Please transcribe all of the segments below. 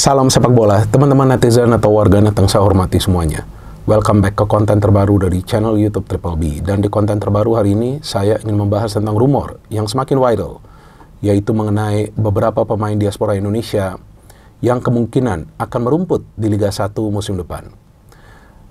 Salam sepak bola, teman-teman netizen atau warganet yang saya hormati semuanya. Welcome back ke konten terbaru dari channel YouTube Triple B. Dan di konten terbaru hari ini, saya ingin membahas tentang rumor yang semakin viral, yaitu mengenai beberapa pemain diaspora Indonesia yang kemungkinan akan merumput di Liga 1 musim depan.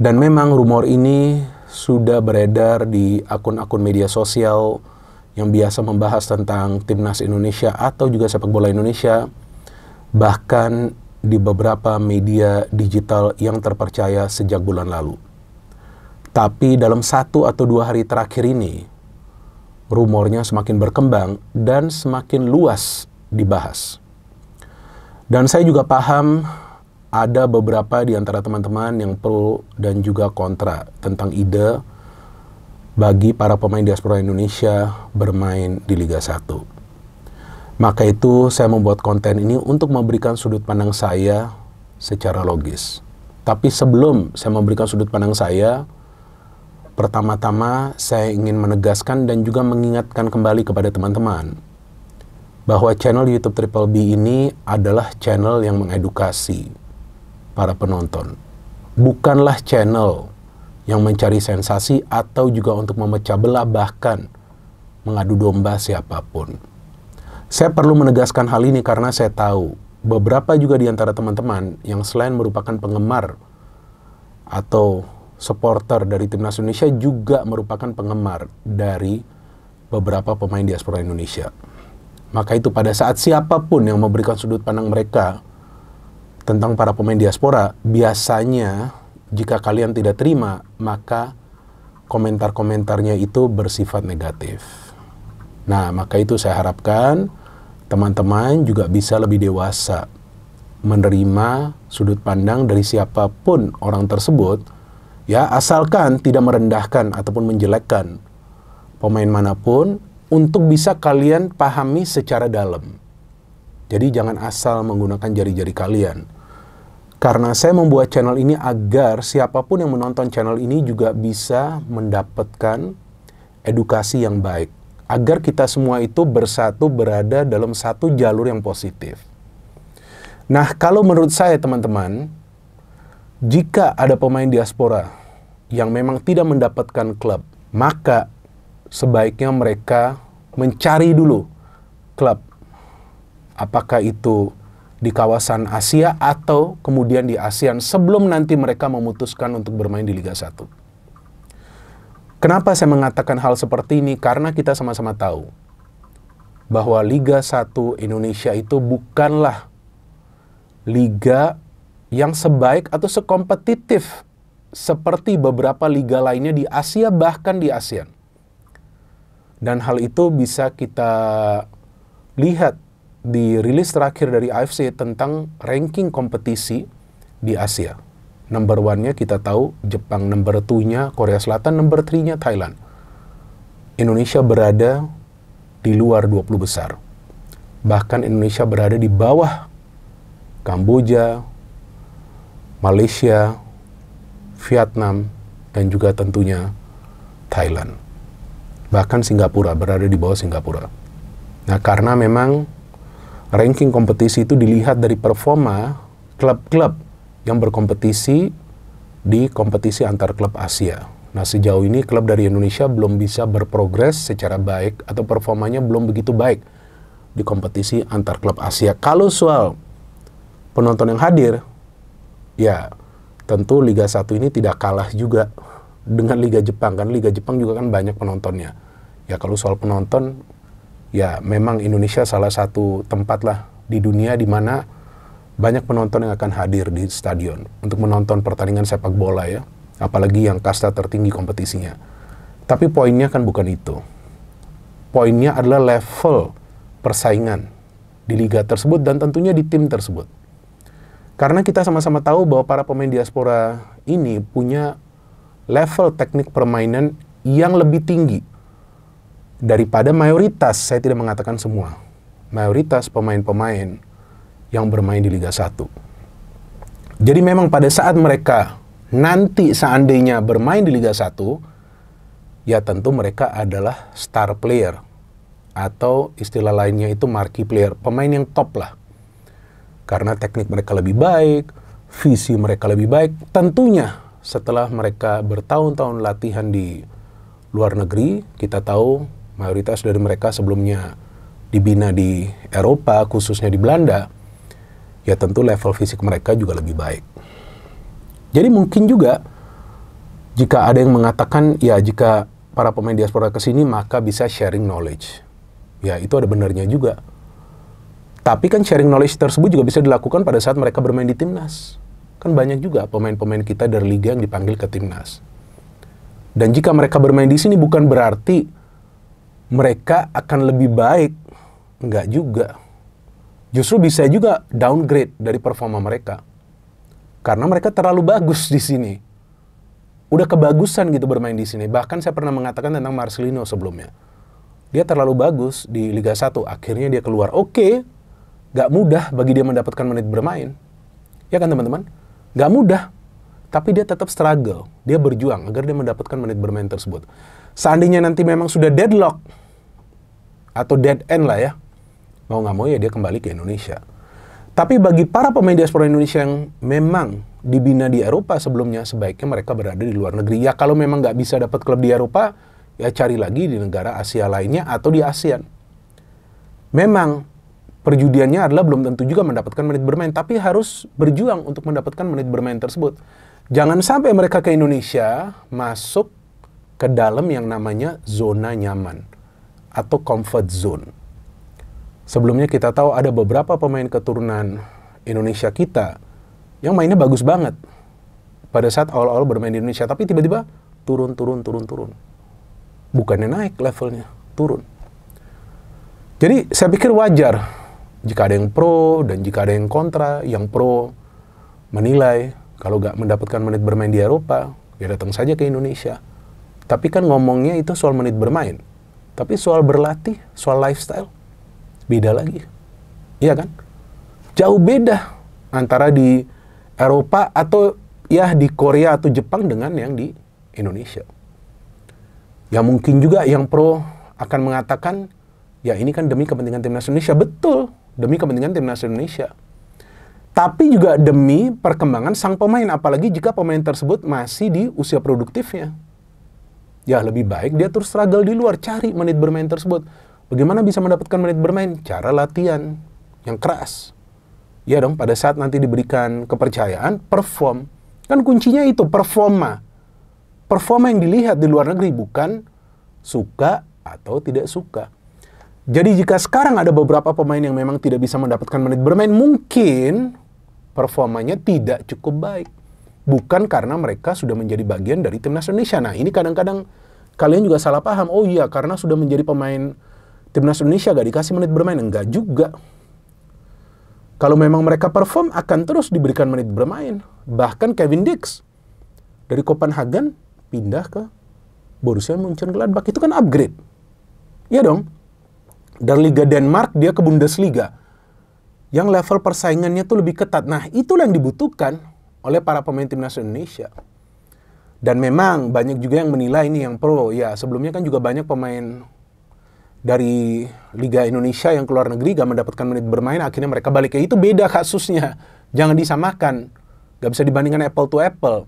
Dan memang rumor ini sudah beredar di akun-akun media sosial yang biasa membahas tentang timnas Indonesia atau juga sepak bola Indonesia, bahkan di beberapa media digital yang terpercaya sejak bulan lalu. Tapi dalam 1 atau 2 hari terakhir ini, rumornya semakin berkembang dan semakin luas dibahas. Dan saya juga paham ada beberapa di antara teman-teman yang pro dan juga kontra tentang ide bagi para pemain diaspora Indonesia bermain di Liga 1. Maka itu saya membuat konten ini untuk memberikan sudut pandang saya secara logis. Tapi sebelum saya memberikan sudut pandang saya, pertama-tama saya ingin menegaskan dan juga mengingatkan kembali kepada teman-teman bahwa channel YouTube Triple B ini adalah channel yang mengedukasi para penonton. Bukanlah channel yang mencari sensasi atau juga untuk memecah belah bahkan mengadu domba siapapun. Saya perlu menegaskan hal ini karena saya tahu beberapa juga di antara teman-teman yang selain merupakan penggemar atau supporter dari timnas Indonesia juga merupakan penggemar dari beberapa pemain diaspora Indonesia. Maka itu pada saat siapapun yang memberikan sudut pandang mereka tentang para pemain diaspora, biasanya jika kalian tidak terima, maka komentar-komentarnya itu bersifat negatif. Nah, maka itu saya harapkan teman-teman juga bisa lebih dewasa menerima sudut pandang dari siapapun orang tersebut, ya, asalkan tidak merendahkan ataupun menjelekkan pemain manapun, untuk bisa kalian pahami secara dalam. Jadi jangan asal menggunakan jari-jari kalian. Karena saya membuat channel ini agar siapapun yang menonton channel ini juga bisa mendapatkan edukasi yang baik, agar kita semua itu bersatu berada dalam satu jalur yang positif. Nah, kalau menurut saya teman-teman, jika ada pemain diaspora yang memang tidak mendapatkan klub, maka sebaiknya mereka mencari dulu klub. Apakah itu di kawasan Asia atau kemudian di ASEAN sebelum nanti mereka memutuskan untuk bermain di Liga 1. Kenapa saya mengatakan hal seperti ini? Karena kita sama-sama tahu bahwa Liga 1 Indonesia itu bukanlah liga yang sebaik atau sekompetitif seperti beberapa liga lainnya di Asia, bahkan di ASEAN. Dan hal itu bisa kita lihat di rilis terakhir dari AFC tentang ranking kompetisi di Asia. Number 1-nya kita tahu Jepang, number 2-nya Korea Selatan, number 3-nya Thailand. Indonesia berada di luar 20 besar. Bahkan Indonesia berada di bawah Kamboja, Malaysia, Vietnam, dan juga tentunya Thailand. Bahkan Singapura berada di bawah Singapura. Nah, karena memang ranking kompetisi itu dilihat dari performa klub-klub yang berkompetisi di kompetisi antar klub Asia. Nah, sejauh ini klub dari Indonesia belum bisa berprogres secara baik atau performanya belum begitu baik di kompetisi antar klub Asia. Kalau soal penonton yang hadir, ya tentu Liga 1 ini tidak kalah juga dengan Liga Jepang, kan Liga Jepang juga kan banyak penontonnya. Ya, kalau soal penonton, ya memang Indonesia salah satu tempat lah di dunia di mana banyak penonton yang akan hadir di stadion untuk menonton pertandingan sepak bola, ya, apalagi yang kasta tertinggi kompetisinya. Tapi poinnya kan bukan itu. Poinnya adalah level persaingan di liga tersebut dan tentunya di tim tersebut. Karena kita sama-sama tahu bahwa para pemain diaspora ini punya level teknik permainan yang lebih tinggi daripada mayoritas, saya tidak mengatakan semua, mayoritas pemain-pemain yang bermain di Liga 1. Jadi memang pada saat mereka nanti seandainya bermain di Liga 1, ya tentu mereka adalah star player, atau istilah lainnya itu marquee player, pemain yang top lah. Karena teknik mereka lebih baik, visi mereka lebih baik. Tentunya setelah mereka bertahun-tahun latihan di luar negeri, kita tahu mayoritas dari mereka sebelumnya dibina di Eropa, khususnya di Belanda, ya tentu level fisik mereka juga lebih baik. Jadi mungkin juga jika ada yang mengatakan, ya jika para pemain diaspora ke sini maka bisa sharing knowledge. Ya itu ada benarnya juga. Tapi kan sharing knowledge tersebut juga bisa dilakukan pada saat mereka bermain di timnas. Kan banyak juga pemain-pemain kita dari liga yang dipanggil ke timnas. Dan jika mereka bermain di sini bukan berarti mereka akan lebih baik. Enggak juga. Justru bisa juga downgrade dari performa mereka. Karena mereka terlalu bagus di sini. Udah kebagusan gitu bermain di sini. Bahkan saya pernah mengatakan tentang Marcelino sebelumnya. Dia terlalu bagus di Liga 1. Akhirnya dia keluar. Oke, gak mudah bagi dia mendapatkan menit bermain. Ya kan teman-teman? Gak mudah. Tapi dia tetap struggle. Dia berjuang agar dia mendapatkan menit bermain tersebut. Seandainya nanti memang sudah deadlock. Atau dead end lah ya. Mau gak mau ya dia kembali ke Indonesia. Tapi bagi para pemain diaspora Indonesia yang memang dibina di Eropa sebelumnya, sebaiknya mereka berada di luar negeri. Ya kalau memang nggak bisa dapat klub di Eropa, ya cari lagi di negara Asia lainnya atau di ASEAN. Memang perjudiannya adalah belum tentu juga mendapatkan menit bermain, tapi harus berjuang untuk mendapatkan menit bermain tersebut. Jangan sampai mereka ke Indonesia masuk ke dalam yang namanya zona nyaman atau comfort zone. Sebelumnya kita tahu ada beberapa pemain keturunan Indonesia kita yang mainnya bagus banget pada saat awal-awal bermain di Indonesia, tapi tiba-tiba turun. Bukannya naik levelnya, turun. Jadi saya pikir wajar jika ada yang pro dan jika ada yang kontra. Yang pro menilai kalau nggak mendapatkan menit bermain di Eropa, ya datang saja ke Indonesia. Tapi kan ngomongnya itu soal menit bermain. Tapi soal berlatih, soal lifestyle, beda lagi. Iya kan? Jauh beda antara di Eropa atau ya di Korea atau Jepang dengan yang di Indonesia. Ya mungkin juga yang pro akan mengatakan, ya ini kan demi kepentingan timnas Indonesia. Betul, demi kepentingan timnas Indonesia. Tapi juga demi perkembangan sang pemain, apalagi jika pemain tersebut masih di usia produktifnya. Ya lebih baik dia terus struggle di luar, cari menit bermain tersebut. Bagaimana bisa mendapatkan menit bermain? Cara latihan yang keras. Ya dong, pada saat nanti diberikan kepercayaan, perform. Kan kuncinya itu, performa. Performa yang dilihat di luar negeri, bukan suka atau tidak suka. Jadi jika sekarang ada beberapa pemain yang memang tidak bisa mendapatkan menit bermain, mungkin performanya tidak cukup baik. Bukan karena mereka sudah menjadi bagian dari timnas Indonesia. Nah ini kadang-kadang kalian juga salah paham. Oh iya, karena sudah menjadi pemain timnas Indonesia gak dikasih menit bermain. Enggak juga. Kalau memang mereka perform, akan terus diberikan menit bermain. Bahkan Kevin Dix dari Copenhagen pindah ke Borussia Mönchengladbach. Itu kan upgrade. Iya dong. Dari Liga Denmark dia ke Bundesliga. Yang level persaingannya tuh lebih ketat. Nah itulah yang dibutuhkan oleh para pemain timnas Indonesia. Dan memang banyak juga yang menilai ini yang pro. Ya sebelumnya kan juga banyak pemain dari Liga Indonesia yang keluar negeri gak mendapatkan menit bermain, akhirnya mereka balik. Ya itu beda kasusnya. Jangan disamakan. Gak bisa dibandingkan apple to apple.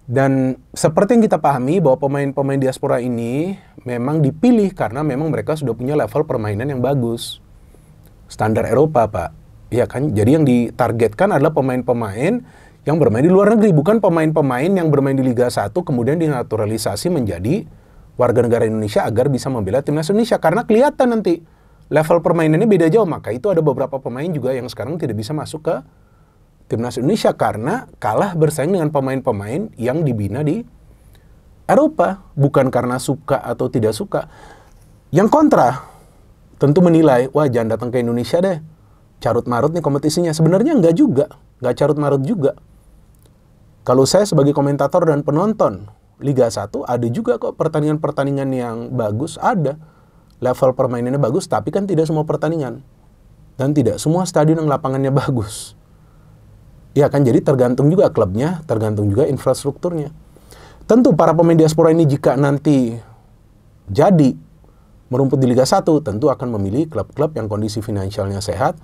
Dan seperti yang kita pahami bahwa pemain-pemain diaspora ini memang dipilih karena memang mereka sudah punya level permainan yang bagus. Standar Eropa, Pak. Ya kan? Jadi yang ditargetkan adalah pemain-pemain yang bermain di luar negeri. Bukan pemain-pemain yang bermain di Liga 1 kemudian dinaturalisasi menjadi warga negara Indonesia agar bisa membela timnas Indonesia. Karena kelihatan nanti level permainannya beda jauh. Maka itu ada beberapa pemain juga yang sekarang tidak bisa masuk ke timnas Indonesia karena kalah bersaing dengan pemain-pemain yang dibina di Eropa. Bukan karena suka atau tidak suka. Yang kontra tentu menilai, wah jangan datang ke Indonesia deh. Carut-marut nih kompetisinya. Sebenarnya enggak juga. Enggak carut-marut juga. Kalau saya sebagai komentator dan penonton Liga 1, ada juga kok pertandingan-pertandingan yang bagus, ada. Level permainannya bagus, tapi kan tidak semua pertandingan. Dan tidak semua stadion yang lapangannya bagus. Ya kan, jadi tergantung juga klubnya, tergantung juga infrastrukturnya. Tentu para pemain diaspora ini jika nanti jadi merumput di Liga 1, tentu akan memilih klub-klub yang kondisi finansialnya sehat,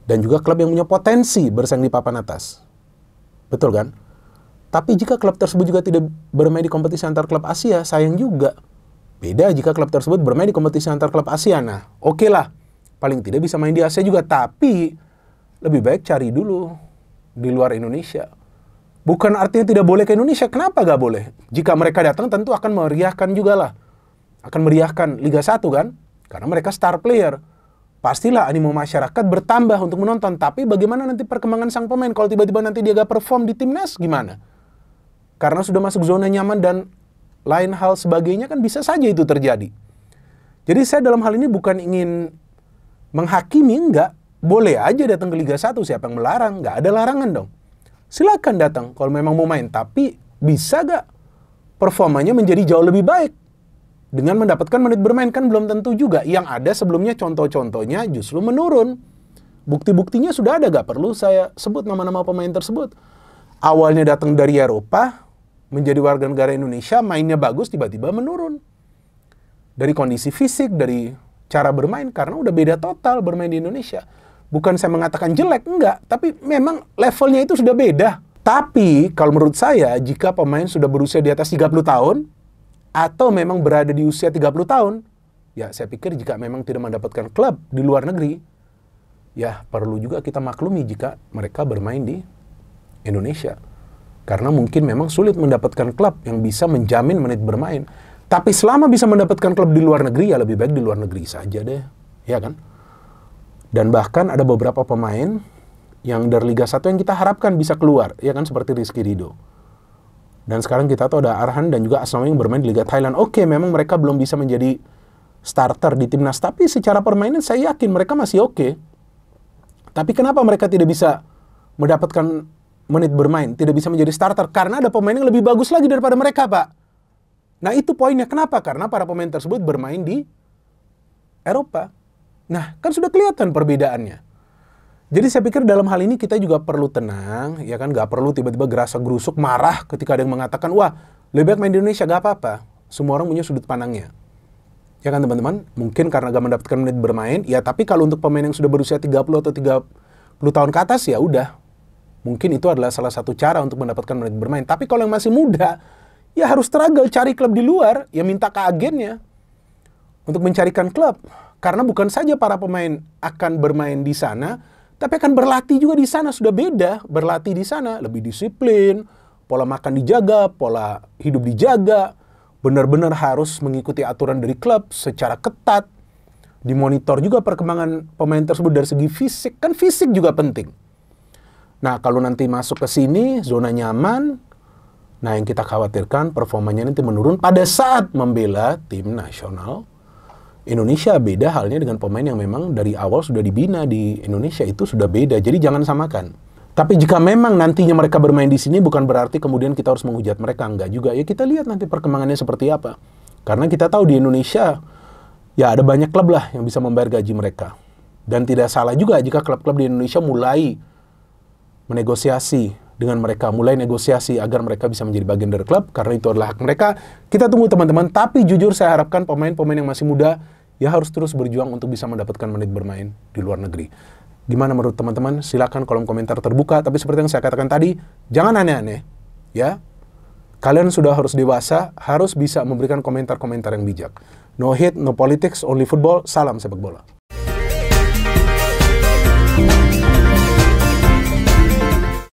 Dan juga klub yang punya potensi bersaing di papan atas. Betul kan? Tapi jika klub tersebut juga tidak bermain di kompetisi antar klub Asia, sayang juga. Beda jika klub tersebut bermain di kompetisi antar klub Asia. Nah, oke lah. Paling tidak bisa main di Asia juga. Tapi lebih baik cari dulu di luar Indonesia. Bukan artinya tidak boleh ke Indonesia. Kenapa gak boleh? Jika mereka datang tentu akan meriahkan juga lah. Akan meriahkan Liga 1 kan? Karena mereka star player. Pastilah animo masyarakat bertambah untuk menonton. Tapi bagaimana nanti perkembangan sang pemain? Kalau tiba-tiba nanti dia gak perform di timnas, gimana? Karena sudah masuk zona nyaman dan lain hal sebagainya kan bisa saja itu terjadi. Jadi saya dalam hal ini bukan ingin menghakimi, enggak. Boleh aja datang ke Liga 1, siapa yang melarang? Nggak ada larangan dong. Silakan datang kalau memang mau main. Tapi bisa gak performanya menjadi jauh lebih baik? Dengan mendapatkan menit bermain kan belum tentu juga. Yang ada sebelumnya contoh-contohnya justru menurun. Bukti-buktinya sudah ada, gak perlu saya sebut nama-nama pemain tersebut. Awalnya datang dari Eropa, menjadi warga negara Indonesia, mainnya bagus, tiba-tiba menurun. Dari kondisi fisik, dari cara bermain, karena udah beda total bermain di Indonesia. Bukan saya mengatakan jelek, enggak. Tapi memang levelnya itu sudah beda. Tapi kalau menurut saya, jika pemain sudah berusia di atas 30 tahun, atau memang berada di usia 30 tahun, ya saya pikir jika memang tidak mendapatkan klub di luar negeri, ya perlu juga kita maklumi jika mereka bermain di Indonesia. Karena mungkin memang sulit mendapatkan klub yang bisa menjamin menit bermain. Tapi selama bisa mendapatkan klub di luar negeri, ya lebih baik di luar negeri saja deh. Ya kan? Dan bahkan ada beberapa pemain yang dari Liga 1 yang kita harapkan bisa keluar. Ya kan? Seperti Rizky Ridho. Dan sekarang kita tahu ada Arhan dan juga Asnawi yang bermain di Liga Thailand. Oke, memang mereka belum bisa menjadi starter di timnas. Tapi secara permainan saya yakin mereka masih oke. Tapi kenapa mereka tidak bisa mendapatkan menit bermain? Tidak bisa menjadi starter? Karena ada pemain yang lebih bagus lagi daripada mereka, Pak. Nah, itu poinnya. Kenapa? Karena para pemain tersebut bermain di Eropa. Nah, kan sudah kelihatan perbedaannya. Jadi saya pikir dalam hal ini kita juga perlu tenang, ya kan? Gak perlu tiba-tiba gerasa gerusuk marah ketika ada yang mengatakan, wah, lebih baik main di Indonesia, gak apa-apa. Semua orang punya sudut pandangnya. Ya kan teman-teman? Mungkin karena gak mendapatkan menit bermain, ya tapi kalau untuk pemain yang sudah berusia 30 atau 30 tahun ke atas, ya udah. Mungkin itu adalah salah satu cara untuk mendapatkan menit bermain. Tapi kalau yang masih muda, ya harus struggle cari klub di luar, ya minta ke agennya untuk mencarikan klub. Karena bukan saja para pemain akan bermain di sana, tapi akan berlatih juga di sana. Sudah beda berlatih di sana, lebih disiplin, pola makan dijaga, pola hidup dijaga, benar-benar harus mengikuti aturan dari klub secara ketat. Dimonitor juga perkembangan pemain tersebut dari segi fisik, kan fisik juga penting. Nah, kalau nanti masuk ke sini, zona nyaman, nah yang kita khawatirkan performanya nanti menurun pada saat membela tim nasional Indonesia. Beda halnya dengan pemain yang memang dari awal sudah dibina di Indonesia, itu sudah beda. Jadi jangan samakan. Tapi jika memang nantinya mereka bermain di sini, bukan berarti kemudian kita harus menghujat mereka. Enggak juga. Ya kita lihat nanti perkembangannya seperti apa. Karena kita tahu di Indonesia, ya ada banyak klub lah yang bisa membayar gaji mereka. Dan tidak salah juga jika klub-klub di Indonesia mulai menegosiasi dengan mereka, mulai negosiasi agar mereka bisa menjadi bagian dari klub, karena itu adalah hak mereka. Kita tunggu teman-teman, tapi jujur saya harapkan pemain-pemain yang masih muda ya harus terus berjuang untuk bisa mendapatkan menit bermain di luar negeri. Gimana menurut teman-teman? Silakan kolom komentar terbuka, tapi seperti yang saya katakan tadi, jangan aneh-aneh, ya. Kalian sudah harus dewasa, harus bisa memberikan komentar-komentar yang bijak. No hate, no politics, only football. Salam sepak bola.